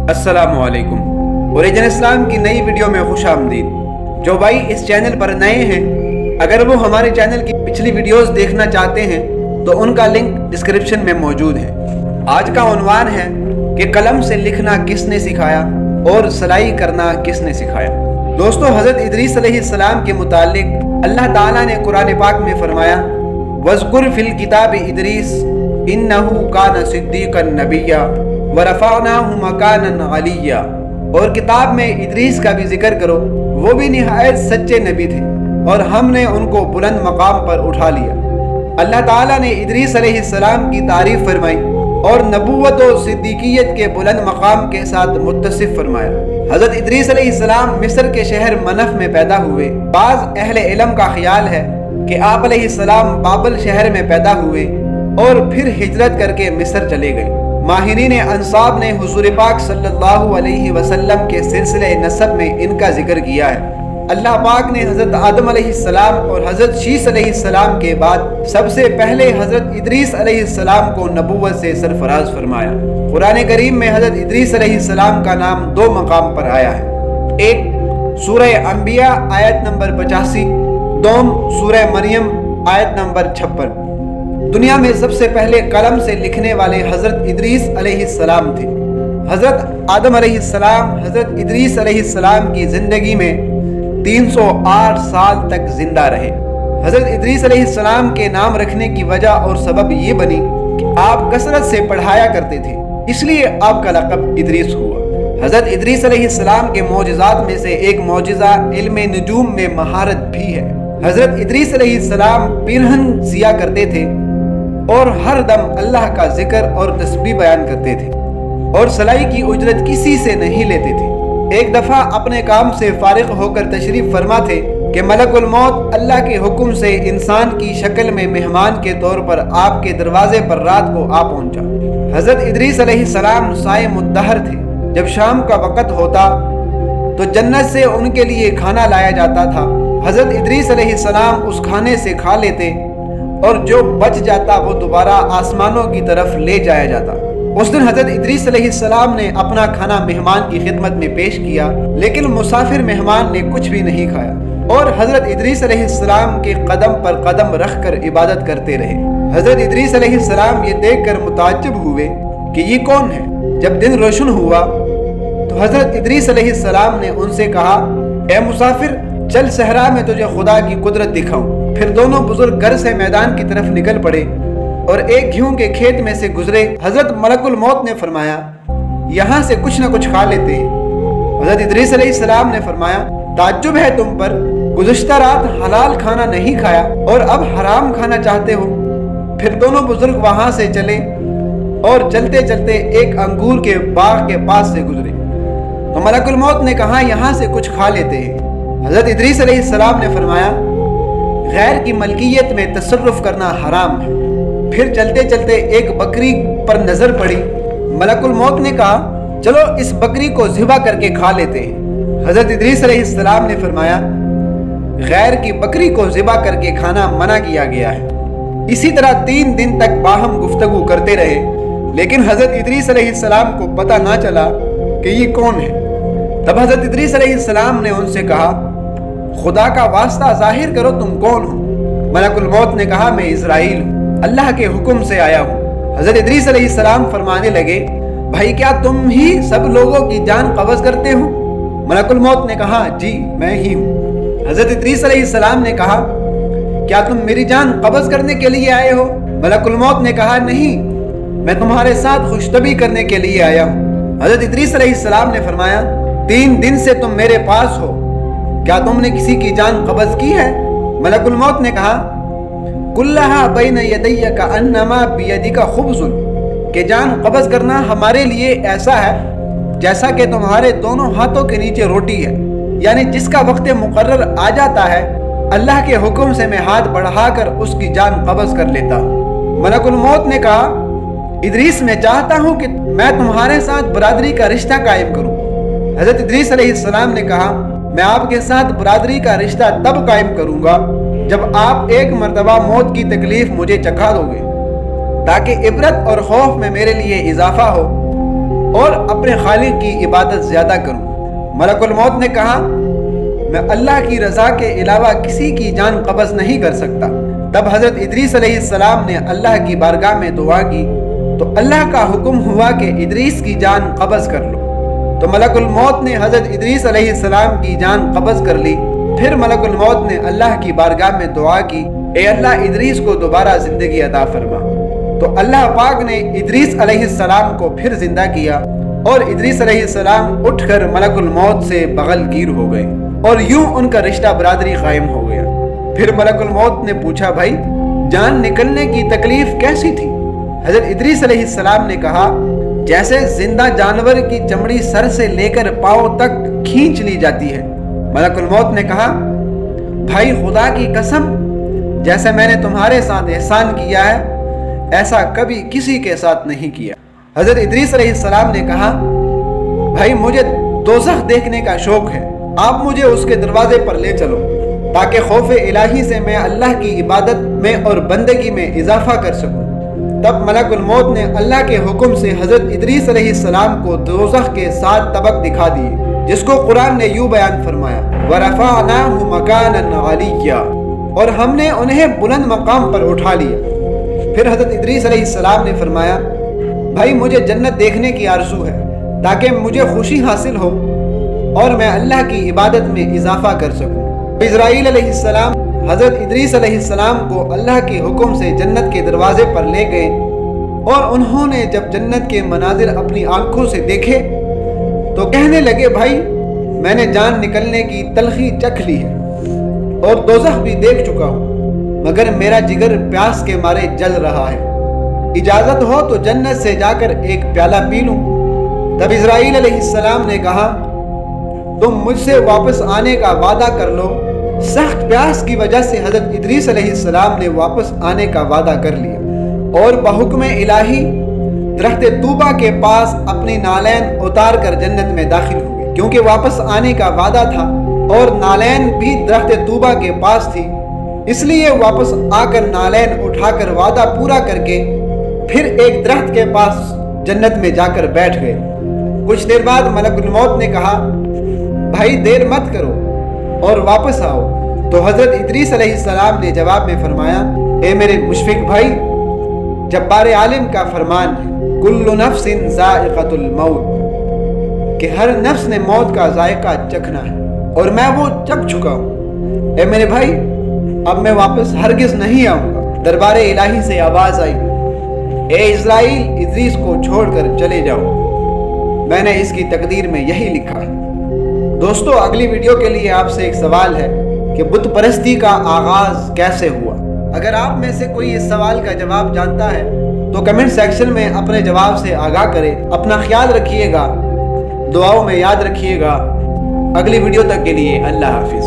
अस्सलामु अलैकुम। ओरिजिन इस्लाम की नई वीडियो में खुश आमदीद। जो भाई इस चैनल पर नए हैं, अगर वो हमारे चैनल की पिछली वीडियोस देखना चाहते हैं तो उनका लिंक डिस्क्रिप्शन में मौजूद है। आज का उन्वान है कि कलम से लिखना किसने सिखाया और सिलाई करना किसने सिखाया। दोस्तों, हज़रत इदरीस अलैहिस्सलाम के मुतालिक अल्लाह ताला ने कुरान पाक में फरमाया, वज़कुर फिल किताब इदरीस इन्नहु कान सिद्दीक़न नबिय्या व रफ़अनाहु मकानन अलिय्या। और किताब में इदरीस का भी जिक्र करो, वो भी निहायत सच्चे नबी थे और हमने उनको बुलंद मकाम पर उठा लिया। अल्लाह ताला ने इदरीस अलैहिस्सलाम की तारीफ फरमाई और नबूवत और सिद्दीकियत के बुलंद मकाम के साथ मुत्तसिफ फरमाया। हज़रत इदरीस अलैहिस्सलाम मिस्र के शहर मनफ में पैदा हुए। बाज़ अहले इल्म का ख्याल है कि आप अलैहिस्सलाम बाबल शहर में पैदा हुए और फिर हिजरत करके मिस्र चले गए। माहिरीन अंसाब ने हुजूर पाक सल्लल्लाहु अलैहि वसल्लम के सिलसिले नसब में इनका जिक्र किया है। अल्लाह पाक ने हज़रत आदम अलैहिस्सलाम और हज़रत शीस अलैहिस्सलाम के बाद सबसे पहले हज़रत इदरीस अलैहिस्सलाम को नबूवत से सरफराज फरमाया। कुरान करीम में हज़रत इदरीस अलैहिस्सलाम का नाम दो मकाम पर आया है। एक सूरह अंबिया आयत नंबर 85, दोम सूरह मरियम आयत नंबर 56। दुनिया में सबसे पहले कलम से लिखने वाले हज़रत इदरीस अलैहिस्सलाम थे। हज़रत आदम अलैहिस्सलाम हज़रत इदरीस अलैहिस्सलाम की ज़िंदगी में 308 साल तक जिंदा रहे। हज़रत इदरीस अलैहिस्सलाम के नाम रखने की वजह और सबब ये बनी कि आप कसरत से पढ़ाया करते थे, इसलिए आपका लक़ब इदरीस हुआ। हज़रत इदरीस अलैहिस्सलाम के मौजिज़ात में से एक मौजिज़ा इल्म नुजूम में महारत भी है। हज़रत इदरीस अलैहिस्सलाम पिरहन सिया करते थे और हर दम अल्लाह का जिक्र और तस्बीह बयान करते थे और सलाई की उजरत किसी से नहीं लेते थे। एक दफ़ा अपने काम से फारिग होकर तशरीफ फरमा थे कि मलकुल मौत अल्लाह के हुक्म से इंसान की शक्ल में मेहमान के तौर पर आपके दरवाजे पर रात को आ पहुंचा। हज़रत इदरीस अलैहिस्सलाम साइमुद्दहर थे। जब शाम का वक़्त होता तो जन्नत से उनके लिए खाना लाया जाता था। हज़रत इदरीस अलैहिस्सलाम उस खाने से खा लेते और जो बच जाता वो दोबारा आसमानों की तरफ ले जाया जाता। उस दिन हज़रत इदरीस अलैहिस्सलाम ने अपना खाना मेहमान की खिदमत में पेश किया, लेकिन मुसाफिर मेहमान ने कुछ भी नहीं खाया और हज़रत इदरीस अलैहिस्सलाम के कदम पर कदम रख कर इबादत करते रहे। हज़रत इदरीस अलैहिस्सलाम ये देख कर मुताज्जिब हुए कि ये कौन है। जब दिन रोशन हुआ तो हज़रत इदरीस अलैहिस्सलाम ने उनसे कहा, ए मुसाफिर, चल सहरा में तुझे खुदा की कुदरत दिखाऊं। फिर दोनों बुजुर्ग घर से मैदान की तरफ निकल पड़े और एक गेहूं के खेत में से गुजरे। हज़रत मलकुल मौत ने फरमाया, यहाँ से कुछ न कुछ खा लेते हैं। हज़रत इदरीस अलैहिस्सलाम ने फरमाया, ताज्जुब है तुम पर, गुज़िश्ता रात हलाल खाना नहीं खाया और अब हराम खाना चाहते हो। फिर दोनों बुजुर्ग वहां से चले और चलते चलते एक अंगूर के बाग के पास से गुजरे तो मलकुल मौत ने कहा, यहाँ से कुछ खा लेते हैं। हज़रत इदरीस अलैहिस्सलाम ने फरमाया, गैर की मलकियत में तसर्रुफ करना हराम है। फिर चलते चलते एक बकरी पर नजर पड़ी। मलकुल मौत ने कहा, चलो इस बकरी को ज़िबा करके खा लेते हैं। हज़रत इदरीस अलैहिस्सलाम ने फरमाया, गैर की बकरी को ज़िबा करके खाना मना किया गया है। इसी तरह 3 दिन तक बाहम गुफ्तगू करते रहे, लेकिन हज़रत इदरीस अलैहिस्सलाम को पता ना चला कि ये कौन है। तब हज़रत इदरीस अलैहिस्सलाम ने उनसे कहा, खुदा का वास्ता जाहिर करो, तुम कौन हो। मलकुल मौत ने कहा, मैं इज़राइल हूँ, अल्लाह के हुक्म से आया हूँ। हज़रत इदरीस अलैहिस्सलाम फरमाने लगे, भाई क्या तुम ही सब लोगों की जान कब्ज़ करते हो। मलकुल मौत ने कहा, जी मैं ही हूँ। हज़रत इदरीस अलैहिस्सलाम ने कहा, क्या तुम मेरी जान कब्ज़ करने के लिए आए हो। मलकुल मौत ने कहा, नहीं, मैं तुम्हारे साथ खुशतबी करने के लिए आया हूँ। हज़रत इदरीस अलैहिस्सलाम ने फरमाया, 3 दिन से तुम मेरे पास हो, क्या तुमने किसी की जान कब्ज़ की है। मलकुल मौत ने कहा, कुल्लहा बैन यदैया का अन्नमा बियदिका खुब्ज़ुन, कि जान कब्ज़ करना हमारे लिए ऐसा है जैसा कि तुम्हारे दोनों हाथों के नीचे रोटी है। यानी जिसका वक्त मुकर्रर आ जाता है, अल्लाह के हुक्म से मैं हाथ बढ़ाकर उसकी जान कब्ज़ कर लेता हूँ। मलकुल मौत ने कहा, इदरीस, मैं चाहता हूँ कि मैं तुम्हारे साथ बरादरी का रिश्ता कायम करूँ। हज़रत इदरीस अलैहिस्सलाम ने कहा, मैं आपके साथ बरादरी का रिश्ता तब कायम करूंगा जब आप एक मर्तबा मौत की तकलीफ मुझे चखा दोगे, ताकि इबरत और खौफ में मेरे लिए इजाफा हो اور اپنے خالق کی عبادت زیادہ کروں۔ ملک الموت نے کہا میں اللہ کی رضا کے علاوہ کسی کی جان قبض نہیں کر سکتا۔ تب حضرت ادریس علیہ السلام نے اللہ کی بارگاہ میں دعا کی تو اللہ کا حکم ہوا کہ ادریس کی جان قبض کر لو۔ تو ملک الموت نے حضرت ادریس علیہ السلام کی جان قبض کر لی۔ پھر ملک الموت نے اللہ کی بارگاہ میں دعا کی اے اللہ ادریس کو دوبارہ زندگی عطا فرما۔ تو اللہ پاک نے ادریس علیہ السلام کو پھر زندہ کیا اور ادریس علیہ السلام اٹھ کر ملک الموت سے بغل گیر ہو گئے اور یوں ان کا رشتہ برادری قائم ہو گیا۔ پھر ملک الموت نے پوچھا بھائی جان نکلنے کی تکلیف کیسی تھی؟ حضرت ادریس علیہ السلام نے کہا جیسے زندہ جانور کی چمڑی سر سے لے کر پاؤں تک کھینچ لی جاتی ہے۔ ملک الموت نے کہا بھائی خدا کی قسم جیسے میں نے تمہارے ساتھ احسان کیا ہے ایسا کبھی کسی کے ساتھ نہیں کیا۔ حضرت ادریس علیہ السلام نے کہا بھائی مجھے دوزخ دیکھنے کا شوق ہے، آپ مجھے اس کے دروازے پر لے چلو تاکہ خوف الہی سے میں اللہ کی عبادت میں اور بندگی میں اضافہ کر سکوں۔ تب ملک الموت نے اللہ کے حکم سے حضرت ادریس علیہ السلام کو دوزخ کے 7 طبق دکھا دیے، جس کو قرآن نے یوں بیان فرمایا وَرَفَعْنَاهُ مَكَانًا عَلِيًّا، اور ہم نے انہیں بلند مقام پر اٹھا لیا۔ پھر حضرت ادریس علیہ السلام نے فرمایا بھائی مجھے جنت دیکھنے کی آرزو ہے تاکہ مجھے خوشی حاصل ہو اور میں اللہ کی عبادت میں اضافہ کر سکوں۔ اسرائیل علیہ السلام حضرت ادریس علیہ السلام کو اللہ کے حکم سے جنت کے دروازے پر لے گئے اور انہوں نے جب جنت کے مناظر اپنی آنکھوں سے دیکھے تو کہنے لگے بھائی میں نے جان نکلنے کی تلخی چکھ لی ہے اور دوزخ بھی دیکھ چکا ہوں، مگر میرا جگر پیاس کے مارے جل رہا ہے، اجازت ہو تو جنت سے جا کر ایک پیالہ پی لوں۔ تب اسرائیل علیہ السلام نے کہا تم مجھ سے واپس آنے کا وعدہ کر لو۔ سخت پیاس کی وجہ سے حضرت ادریس علیہ السلام نے واپس آنے کا وعدہ کر لیا اور بحکم الہی درخت طوبہ کے پاس اپنی نالین اتار کر جنت میں داخل ہوئے، کیونکہ واپس آنے کا وعدہ تھا اور نالین بھی درخت طوبہ کے پاس تھی، اس لیے واپس آ کر نالین اٹھا کر وعدہ پورا کر کے پھر ایک درخت کے پاس جنت میں جا کر بیٹھ گئے۔ کچھ دیر بعد ملک الموت نے کہا بھائی دیر مت کرو اور واپس آؤ۔ تو حضرت ادریس علیہ السلام نے جواب میں فرمایا اے میرے مشفق بھائی جبار عالم کا فرمان ہے کل نفس ذائقۃ الموت، کہ ہر نفس نے موت کا ذائقہ چکھنا ہے اور میں وہ چکھ چکا ہوں۔ اے میرے بھائی اب میں واپس ہرگز نہیں آؤں گا۔ دربار الہی سے آواز آئی اے اسرائیل ادریس کو چھوڑ کر چلے جاؤ، میں نے اس کی تقدیر میں یہی لکھا ہے۔ دوستو اگلی ویڈیو کے لیے آپ سے ایک سوال ہے کہ بت پرستی کا آغاز کیسے ہوا؟ اگر آپ میں سے کوئی اس سوال کا جواب جانتا ہے تو کمنٹ سیکشن میں اپنے جواب سے آگاہ کرے۔ اپنا خیال رکھیے گا، دعاؤں میں یاد رکھیے گا۔ اگلی ویڈیو تک کے لیے اللہ حافظ۔